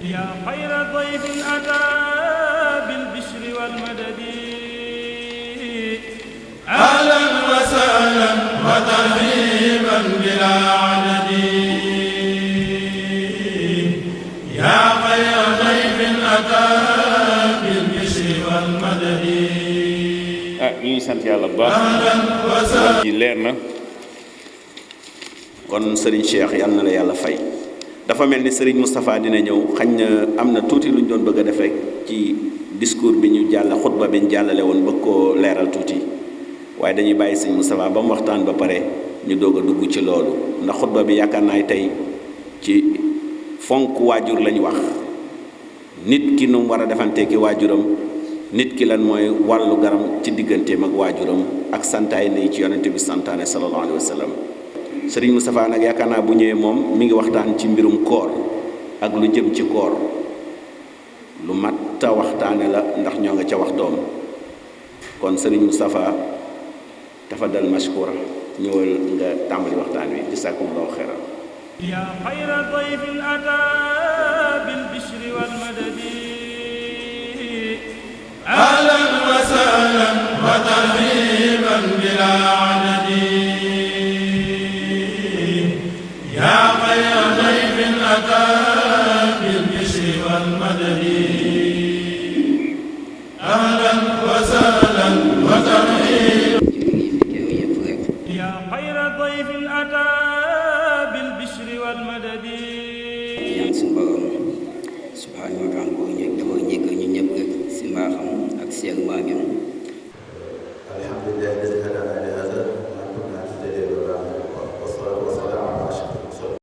يا خير ضيف أتى بالبشر والمدد أهلا وسهلا وترحيبا بلا عدد يا خير ضيف أتى بالبشر والمدد. ñu ngi sant yàlla bu baax wax ji leer na. kon Serigne Cheikh yal na la yàlla fay. dafa mel ni Serigne Moustapha dina ñëw xañ na am na tuuti lu ñu doon bëgg a def rek ci discours bi ñu jàll xutba bi ñu jàllale woon bëgg koo leeral tuuti waaye dañuy bàyyi Serigne Moustapha ba mu waxtaan ba pare ñu doog a dugg ci loolu ndax xutba bi yaakaar naay tey ci fonk waajur lañ wax nit ki nu mu war a defantee ki waajuram nit ki lan mooy wàllu garam ci digganteem ak waajuram ak santaay na ci yonente bi santaane sallallahu alayhi wa sallam. Sëriñ Moustapha nag yaakaar naa bu ñëwee moom mi ngi waxtaan ci mbirum koor ak lu jëm ci koor lu mat a waxtaane la ndax ñoo nga ca waxtoom kon Sëriñ Moustapha tafaddal mashkura ñëwal nga tàmbali waxtaan wi jazakumullahu xayran. يا خير ضيف أتى بالبشر والمدد أهلا وسهلا وترحيبا بلا عدد يا خير ضيف أتى بالبشر والمدد أهلا وسهلا وترحيبا يا خير ضيف أتى بالبشر والمدد. ñaan suñu borom subhaanahu wa taala boo ñëw dafay njëkk ñu ñëpp rek si mbaaxam ak seer maagam